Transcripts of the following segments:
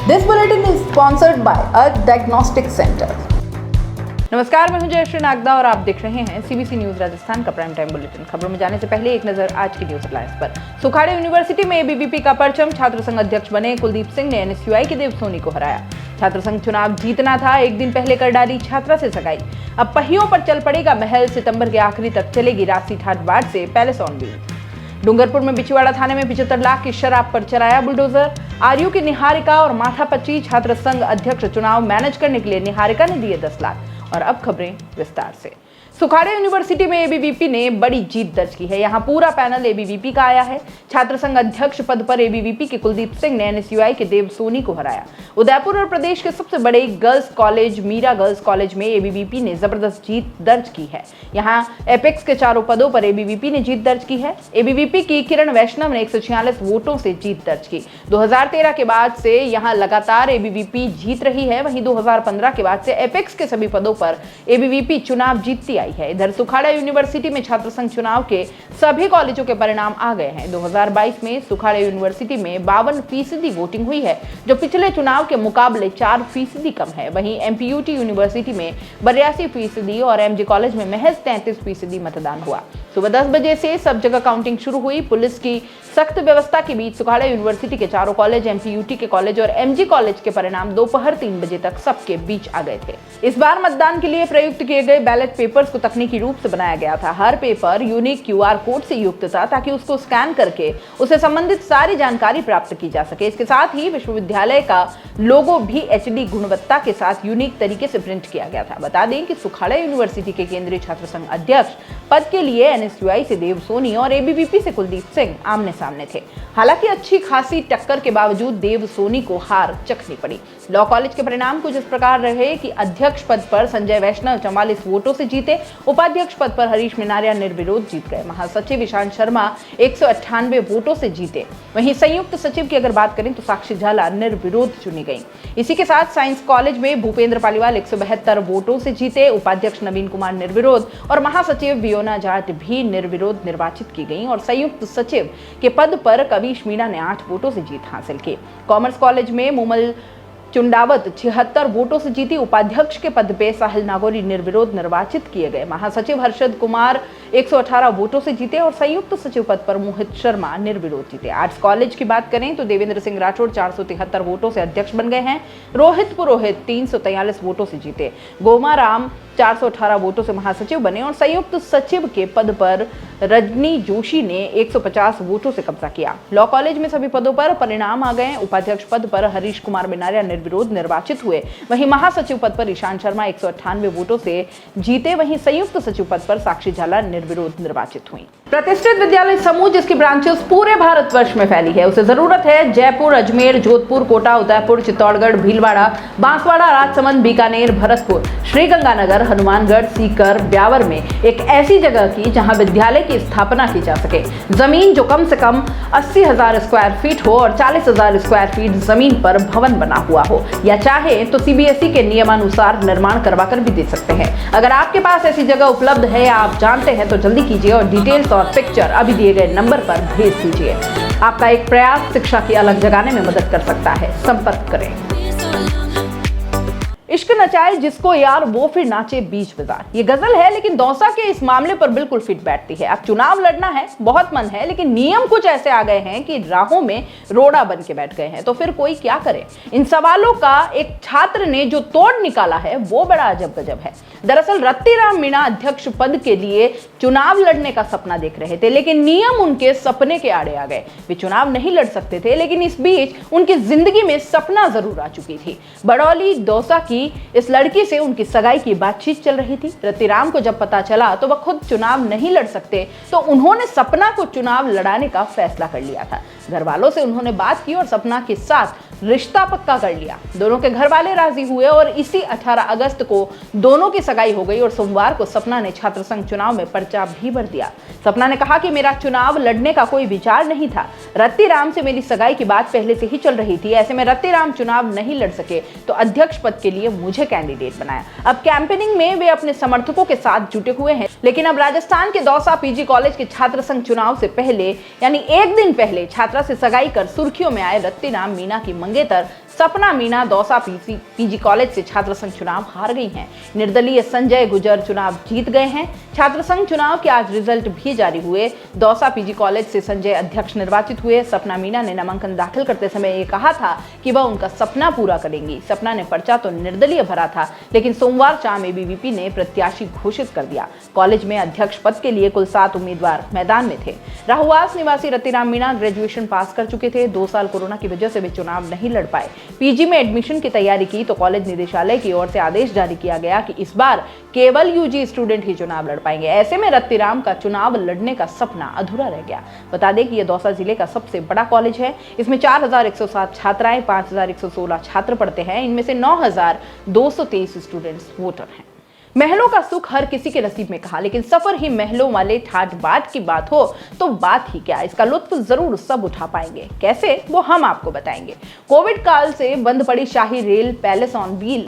This bulletin is sponsored by a diagnostic center. नमस्कार, मैं हूं जयश्री नागदा और आप देख रहे हैं सीबीसी न्यूज राजस्थान का प्राइम टाइम बुलेटिन। खबरों में जाने से पहले एक नजर आज की न्यूज हेडलाइंस पर। सुखाड़े यूनिवर्सिटी में एबीवीपी का परचम, छात्र संघ अध्यक्ष बने कुलदीप सिंह ने एनएसयूआई के देव सोनी को हराया। छात्र संघ चुनाव जीतना था, एक दिन पहले कर डाली छात्रा से सगाई। अब पहियों पर चल पड़ेगा महल, सितंबर के आखिरी तक चलेगी राशि ठाट वार्ड से पैलेस ऑन व्हील्स। डूंगरपुर में बिछवाड़ा थाने में 75 लाख की शराब पर चलाया बुलडोजर। आरयू की निहारिका और माथापच्ची छात्र संघ अध्यक्ष चुनाव मैनेज करने के लिए निहारिका ने दिए 10 लाख। और अब खबरें विस्तार से। सुखाड़े यूनिवर्सिटी में एबीवीपी ने बड़ी जीत दर्ज की है। यहां पूरा पैनल एबीवीपी का आया है। छात्र संघ अध्यक्ष पद पर एबीवीपी के कुलदीप सिंह ने एनएसयूआई के देव सोनी को हराया। उदयपुर और प्रदेश के सबसे बड़े girls college Meera girls college में एबीवीपी ने जबरदस्त जीत दर्ज की है। यहां एपेक्स के चारों पदों पर एबीवीपी ने जीत दर्ज की है। एबीवीपी की किरण वैष्णव ने 146 वोटों से जीत दर्ज की। 2013 के बाद से यहां लगातार एबीवीपी जीत रही है। वहीं 2015 के बाद से एपेक्स के सभी पदों पर एबीवीपी चुनाव जीतती आई है। इधर सुखाड़ा यूनिवर्सिटी में छात्र संघ चुनाव के सभी कॉलेजों के परिणाम आ गए हैं। 2022 में सुखाड़ा यूनिवर्सिटी में 52% वोटिंग हुई है, जो पिछले चुनाव के मुकाबले 4% कम है। वहीं एमपीयूटी यूनिवर्सिटी में 82% और एमजी कॉलेज में महज 33% मतदान हुआ। सुबह 10 बजे से सब जगह काउंटिंग शुरू हुई। पुलिस की सख्त व्यवस्था के बीच सुखाड़ा यूनिवर्सिटी के चारों कॉलेज, एमपीयूटी के कॉलेज और एमजी कॉलेज के परिणाम दोपहर 3 बजे तक सबके बीच आ गए थे। इस बार मतदान के लिए प्रयुक्त किए गए बैलेट पेपर्स को तकनीकी रूप से बनाया गया था। हर पेपर यूनिक क्यूआर कोड से युक्त था, ताकि उसको स्कैन करके उसे संबंधित सारी जानकारी प्राप्त की जा सके। इसके साथ ही विश्वविद्यालय का लोगो भी एचडी गुणवत्ता के साथ यूनिक तरीके से प्रिंट किया गया था। बता दें कि सुखाड़ा यूनिवर्सिटी के केंद्रीय छात्र संघ अध्यक्ष पद के लिए एनएसयूआई से देव सोनी और एबीवीपी से कुलदीप सिंह आमने सामने थे। हालांकि अच्छी खासी टक्कर के बावजूद देव सोनी को हार चखनी पड़ी। लॉ कॉलेज के परिणाम कुछ इस प्रकार रहे कि अध्यक्ष पद पर संजय वैष्णव 44 वोटों से जीते। उपाध्यक्ष पद पर हरीश मिनारिया निर्विरोध जीत गए। महासचिव ईशान शर्मा 198 वोटों से जीते। वहीं संयुक्त सचिव की अगर बात करें तो साक्षी झाला निर्विरोध चुनी गई। इसी के साथ साइंस कॉलेज में भूपेंद्र पालीवाल 172 वोटों से जीते। उपाध्यक्ष नवीन कुमार निर्विरोध और महासचिव वियोना जाट भी निर्विरोध निर्वाचित की गई और संयुक्त सचिव के पद पर कविश मीणा ने 8 वोटों से जीत हासिल की। कॉमर्स कॉलेज में मुमल चुंडावत 76 वोटों से जीती। उपाध्यक्ष के पद पे साहिल नागौरी निर्विरोध निर्वाचित किए गए। महासचिव हर्षद कुमार 118 वोटों से जीते और संयुक्त सचिव पद पर मोहित शर्मा निर्विरोध जीते। आर्ट्स कॉलेज की बात करें तो देवेंद्र सिंह राठौड़ 473 वोटों से अध्यक्ष बन गए हैं। रोहित पुरोहित 343 वोटों से जीते। गोमा राम 418 वोटों से महासचिव बने और संयुक्त सचिव के पद पर रजनी जोशी ने 150 वोटों से कब्जा किया। लॉ कॉलेज में सभी पदों पर परिणाम आ गए। उपाध्यक्ष पद पर हरीश कुमार मिनारिया निर्विरोध निर्वाचित हुए। वहीं महासचिव पद पर ईशान शर्मा 198 वोटों से जीते। वहीं संयुक्त सचिव पद पर साक्षी झाला निर्विरोध निर्वाचित हुई। प्रतिष्ठित विद्यालय समूह जिसकी ब्रांचेस पूरे भारतवर्ष में फैली है, उसे जरूरत है जयपुर, अजमेर, जोधपुर, कोटा, उदयपुर, चित्तौड़गढ़, भीलवाड़ा, बांसवाड़ा, राजसमंद, बीकानेर, भरतपुर, श्रीगंगानगर, हनुमानगढ़, सीकर, ब्यावर में एक ऐसी जगह की जहां विद्यालय की स्थापना की जा सके। जमीन जो कम से कम 80,000 स्क्वायर फीट हो और 40,000 स्क्वायर फीट जमीन पर भवन बना हुआ हो, या चाहे तो सीबीएसई के नियमानुसार निर्माण करवा कर भी दे सकते हैं। अगर आपके पास ऐसी जगह उपलब्ध है या आप जानते हैं तो जल्दी कीजिए और डिटेल्स और पिक्चर अभी दिए गए नंबर पर भेज दीजिए। आपका एक प्रयास शिक्षा की अलग जगाने में मदद कर सकता है। संपर्क करें। इश्क नचाए जिसको यार वो फिर नाचे बीच बाजार, ये गजल है, लेकिन दौसा के इस मामले पर बिल्कुल फिट बैठती है। अब चुनाव लड़ना है, बहुत मन है, लेकिन नियम कुछ ऐसे आ गए हैं कि राहों में रोड़ा बन के बैठ गए हैं। तो फिर कोई क्या करे? इन सवालों का एक छात्र ने जो तोड़ निकाला है वो बड़ा अजब गजब है। दरअसल रत्तीराम मीणा अध्यक्ष पद के लिए चुनाव लड़ने का सपना देख रहे थे, लेकिन नियम उनके सपने के आड़े आ गए। वे चुनाव नहीं लड़ सकते थे, लेकिन इस बीच उनकी जिंदगी में सपना जरूर आ चुकी थी। बड़ौली दौसा की इस लड़की से उनकी सगाई की बातचीत चल रही थी। रत्तीराम को जब पता चला तो वह खुद चुनाव नहीं लड़ सकते, तो उन्होंने सपना को चुनाव लड़ाने का फैसला कर लिया था। घर वालों से उन्होंने बात की और सपना के साथ रिश्ता पक्का कर लिया। दोनों के घर वाले राजी हुए और इसी 18 अगस्त को दोनों की सगाई हो गई और सोमवार को सपना ने छात्र संघ चुनाव में पर्चा भी भर दिया। सपना ने कहा कि मेरा चुनाव लड़ने का कोई विचार नहीं था। रत्तीराम से मेरी सगाई की बात पहले से ही चल रही थी। ऐसे में रत्तीराम चुनाव नहीं लड़ सके तो अध्यक्ष पद के लिए मुझे कैंडिडेट बनाया। अब कैंपेनिंग में वे अपने समर्थकों के साथ जुटे हुए हैं। लेकिन अब राजस्थान के दौसा पीजी कॉलेज के छात्र संघ चुनाव से पहले यानी एक दिन पहले छात्रा से सगाई कर सुर्खियों में आए रत्तीराम मीणा की मंगेतर सपना मीणा दौसा पीजी कॉलेज से छात्र संघ चुनाव हार गई हैं। निर्दलीय संजय गुजर चुनाव जीत गए हैं। छात्र संघ चुनाव के आज रिजल्ट भी जारी हुए। दौसा पीजी कॉलेज से संजय अध्यक्ष निर्वाचित हुए। सपना मीणा ने नामांकन दाखिल करते समय ये कहा था कि वह उनका सपना पूरा करेंगी। सपना ने पर्चा तो निर्दलीय भरा था, लेकिन सोमवार शाम एबीवीपी ने प्रत्याशी घोषित कर दिया। कॉलेज में अध्यक्ष पद के लिए कुल 7 उम्मीदवार मैदान में थे। राहुवास निवासी रतिराम मीणा ग्रेजुएशन पास कर चुके थे। 2 साल कोरोना की वजह से वे चुनाव नहीं लड़ पाए। पीजी में एडमिशन की तैयारी की तो कॉलेज निदेशालय की ओर से आदेश जारी किया गया कि इस बार केवल यूजी स्टूडेंट ही चुनाव लड़ पाएंगे। ऐसे में रतिराम का चुनाव लड़ने का सपना अधूरा रह गया। बता दें कि यह दौसा जिले का सबसे बड़ा कॉलेज है। इसमें 4107 छात्राएं, 5116 छात्र पढ़ते हैं। इनमें से 9223 स्टूडेंट्स वोटर हैं। महलों का सुख हर किसी के नसीब में कहा, लेकिन सफर ही महलों वाले ठाट बाट की बात हो तो बात ही क्या। इसका लुत्फ जरूर सब उठा पाएंगे। कैसे, वो हम आपको बताएंगे। कोविड काल से बंद पड़ी शाही रेल पैलेस ऑन व्हील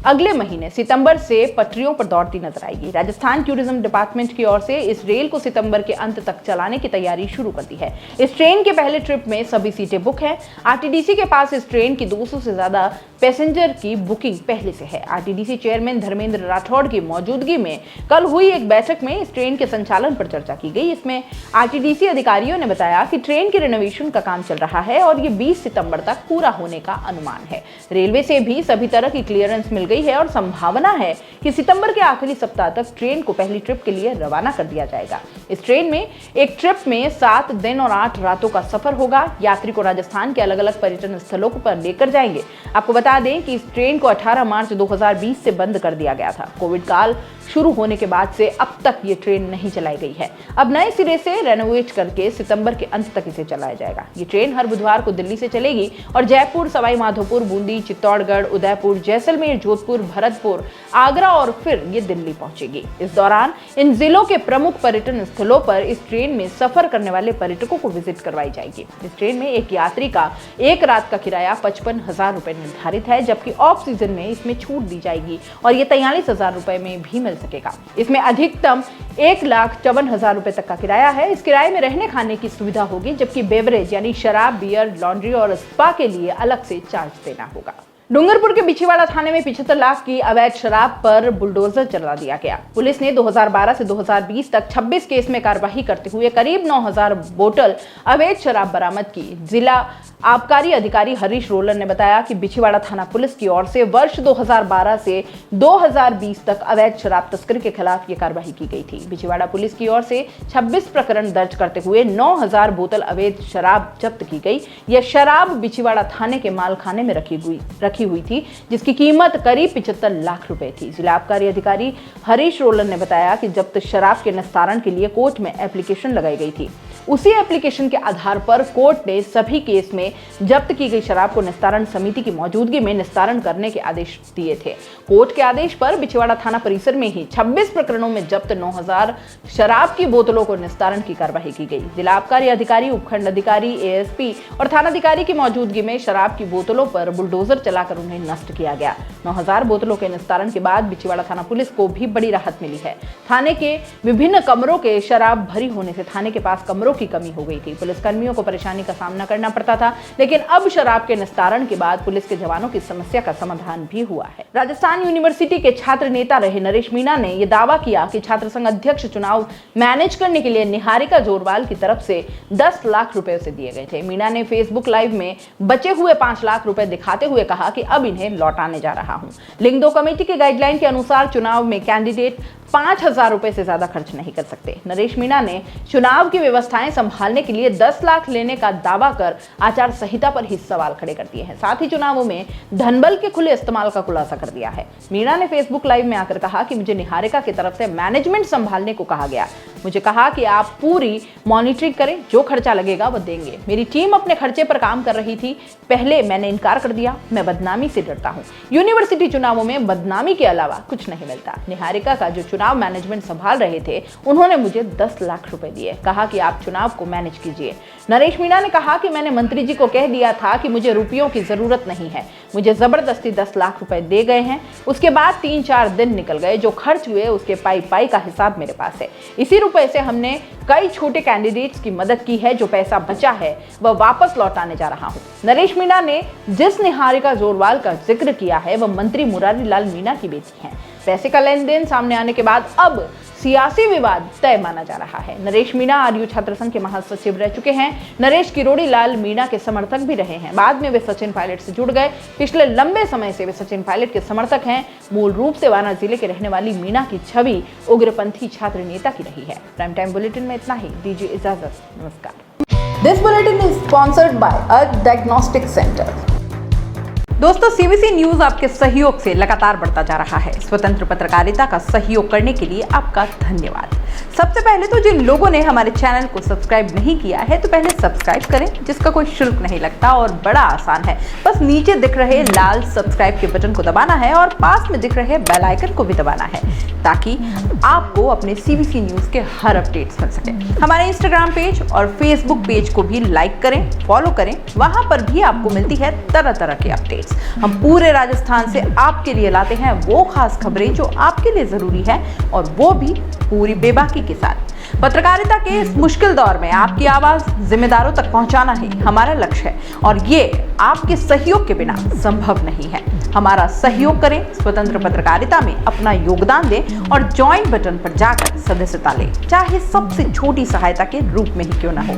अगले महीने सितंबर से पटरियों पर दौड़ती नजर आएगी। राजस्थान टूरिज्म डिपार्टमेंट की ओर से इस रेल को सितंबर के अंत तक चलाने की तैयारी शुरू कर दी है। इस ट्रेन के पहले ट्रिप में सभी सीटें बुक हैं। आरटीडीसी के पास इस ट्रेन की 200 से ज्यादा पैसेंजर की बुकिंग पहले से है। आरटीडीसी चेयरमैन धर्मेंद्र राठौड़ की मौजूदगी में कल हुई एक बैठक में इस ट्रेन के संचालन पर चर्चा की गई। इसमें आरटीडीसी अधिकारियों ने बताया कि ट्रेन के रिनोवेशन का काम चल रहा है और ये 20 सितंबर तक पूरा होने का अनुमान है। रेलवे से भी सभी तरह की क्लियरेंस मिल गई है और संभावना है कि सितंबर के आखिरी सप्ताह तक ट्रेन को पहली ट्रिप के लिए रवाना कर दिया जाएगा। इस ट्रेन में एक ट्रिप में 7 दिन और 8 रातों का सफर होगा। यात्री को राजस्थान के अलग अलग पर्यटन स्थलों पर लेकर जाएंगे। आपको बता दें कि इस ट्रेन को 18 मार्च 2020 से बंद कर दिया गया था। कोविड काल शुरू होने के बाद से अब तक ये ट्रेन नहीं चलाई गई है। अब नए सिरे से रेनोवेट करके सितंबर के अंत तक इसे चलाया जाएगा। ये ट्रेन हर बुधवार को दिल्ली से चलेगी और जयपुर, सवाई माधोपुर, बूंदी, चित्तौड़गढ़, उदयपुर, जैसलमेर, जोधपुर, भरतपुर, आगरा और फिर ये दिल्ली पहुंचेगी। इस दौरान इन जिलों के प्रमुख पर्यटन स्थलों पर इस ट्रेन में सफर करने वाले पर्यटकों को विजिट करवाई जाएगी। इस ट्रेन में एक यात्री का एक रात का किराया 55,000 रुपए निर्धारित है, जबकि ऑफ सीजन में इसमें छूट दी जाएगी और ये 43,000 रुपए में भी मिल सकेगा। इसमें अधिकतम 1,54,000 रुपए तक का किराया है। इस किराए में रहने खाने की सुविधा होगी, जबकि बेवरेज यानी शराब, बियर, लॉन्ड्री और स्पा के लिए अलग से चार्ज देना होगा। डूंगरपुर के बिछीवाड़ा थाने में 75 लाख की अवैध शराब पर बुलडोजर चला दिया गया। पुलिस ने 2012 से 2020 तक 26 केस में कार्रवाई करते हुए करीब 9,000 बोतल अवैध शराब बरामद की। जिला आबकारी अधिकारी हरीश रोलन ने बताया कि बिछीवाड़ा थाना पुलिस की ओर से वर्ष 2012 से 2020 तक अवैध शराब तस्करी के खिलाफ ये कार्रवाई की गई थी। बिछीवाड़ा पुलिस की ओर से 26 प्रकरण दर्ज करते हुए 9,000 बोतल अवैध शराब जब्त की गई। यह शराब बिछीवाड़ा थाने के मालखाने में रखी हुई थी, जिसकी कीमत करीब 75 लाख रुपए थी। जिला आबकारी अधिकारी हरीश रोलन ने बताया कि जब्त शराब के निस्तारण के लिए कोर्ट में एप्लीकेशन लगाई गई थी। उसी एप्लीकेशन के आधार पर कोर्ट ने सभी केस में जब्त की गई शराब को निस्तारण समिति की मौजूदगी में निस्तारण करने के आदेश दिए थे। कोर्ट के आदेश पर बिछीवाड़ा थाना परिसर में ही 26 प्रकरणों में जब्त 9,000 शराब की बोतलों को निस्तारण की कार्रवाई की गई। जिला आबकारी अधिकारी, उपखंड अधिकारी, एएसपी और थानाधिकारी की मौजूदगी में शराब की बोतलों पर बुलडोजर चलाकर उन्हें नष्ट किया गया। 9,000 बोतलों के निस्तारण के बाद बिछीवाड़ा थाना पुलिस को भी बड़ी राहत मिली है। थाने के विभिन्न कमरों के शराब भरी होने से थाने के पास कमरों की कमी हो गई थी। पुलिस कर्मियों को परेशानी का सामना करना पड़ता था, लेकिन अब शराब के निस्तारण के बाद पुलिस के जवानों की समस्या का समाधान भी हुआ है। राजस्थान यूनिवर्सिटी के छात्र नेता रहे नरेश मीणा ने यह दावा किया कि छात्र संघ अध्यक्ष चुनाव मैनेज करने के लिए निहारिका जोरवाल की तरफ से 10 लाख रुपए उसे दिए गए थे। मीणा ने फेसबुक लाइव में बचे हुए 5 लाख रुपए दिखाते हुए कहा कि अब इन्हें लौटाने जा रहा हूं। लिंग 2 कमेटी के गाइडलाइन के अनुसार चुनाव में कैंडिडेट 5,000 रुपए से ज्यादा खर्च नहीं कर सकते। नरेश मीणा ने चुनाव की व्यवस्थाएं संभालने के लिए 10 लाख लेने का दावा कर आचार संहिता पर ही सवाल खड़े कर दिए हैं। साथ ही चुनावों में धनबल के खुले इस्तेमाल का खुलासा कर दिया है। मीणा ने फेसबुक लाइव में आकर कहा कि मुझे निहारिका की तरफ से मैनेजमेंट संभालने को कहा गया। मुझे कहा कि आप पूरी मॉनिटरिंग करें, जो खर्चा लगेगा वह देंगे। मेरी टीम अपने खर्चे पर काम कर रही थी। पहले मैंने इनकार कर दिया। मैं बदनामी से डरता हूं। यूनिवर्सिटी चुनावों में बदनामी के अलावा कुछ नहीं मिलता। निहारिका का जो चुनाव चुनाव मैनेजमेंट संभाल रहे थे, उन्होंने मुझे 10 लाख रुपए दिए, कहा कि आप चुनाव को मैनेज कीजिए। नरेश मीणा ने कहा कि मैंने मंत्री जी को कह दिया था कि मुझे रुपयों की जरूरत नहीं है, मुझे जबरदस्ती 10 लाख रुपए दे गए हैं। उसके बाद 3-4 दिन निकल गए, जो खर्च हुए उसके पाई का हिसाब मेरे पास है। इसी रुपए से हमने कई छोटे कैंडिडेट्स की मदद की है, जो पैसा बचा है वह वापस लौटाने जा रहा हूं। नरेश मीणा ने जिस निहारिका जोरवाल का जिक्र किया है वह मंत्री मुरारी लाल मीणा की बेटी है। पैसे का लेन देन सामने आने के बाद अब सियासी विवाद तय माना जा रहा है। नरेश मीणा आरयू छात्र संघ के महासचिव रह चुके हैं। नरेश किरोड़ी लाल मीणा के समर्थक भी रहे हैं। बाद में वे सचिन पायलट से जुड़ गए। पिछले लंबे समय से वे सचिन पायलट के समर्थक हैं। मूल रूप से वाना जिले के रहने वाली मीणा की छवि उग्रपंथी छात्र नेता की रही है। प्राइम टाइम बुलेटिन में इतना ही। दीजिए इजाजत, नमस्कार। This bulletin is sponsored by a diagnostic centre. दोस्तों, सीबीसी न्यूज आपके सहयोग से लगातार बढ़ता जा रहा है। स्वतंत्र पत्रकारिता का सहयोग करने के लिए आपका धन्यवाद। सबसे पहले तो जिन लोगों ने हमारे चैनल को सब्सक्राइब नहीं किया है तो पहले सब्सक्राइब करें, जिसका कोई शुल्क नहीं लगता और बड़ा आसान है। बस नीचे दिख रहे लाल सब्सक्राइब के बटन को दबाना है और पास में दिख रहे बेल आइकन को भी दबाना है, ताकि आपको अपने सीबीसी न्यूज के हर अपडेट्स मिल सके। हमारे इंस्टाग्राम पेज और फेसबुक पेज को भी लाइक करें, फॉलो करें, वहां पर भी आपको मिलती है तरह तरह के अपडेट्स। हम पूरे राजस्थान से आपके लिए लाते हैं वो खास खबरें जो आपके लिए जरूरी है, और वो भी पूरी बेबाकी के साथ। पत्रकारिता के इस मुश्किल दौर में आपकी आवाज जिम्मेदारों तक पहुंचाना ही हमारा लक्ष्य है, और ये आपके सहयोग के बिना संभव नहीं है। हमारा सहयोग करें, स्वतंत्र पत्रकारिता में अपना योगदान दें और ज्वाइन बटन पर जाकर सदस्यता लें, चाहे सबसे छोटी सहायता के रूप में ही क्यों ना हो।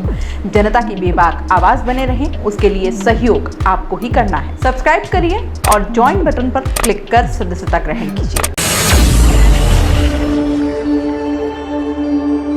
जनता की बेबाक आवाज बने रहें, उसके लिए सहयोग आपको ही करना है। सब्सक्राइब करिए और ज्वाइन बटन पर क्लिक कर सदस्यता ग्रहण कीजिए।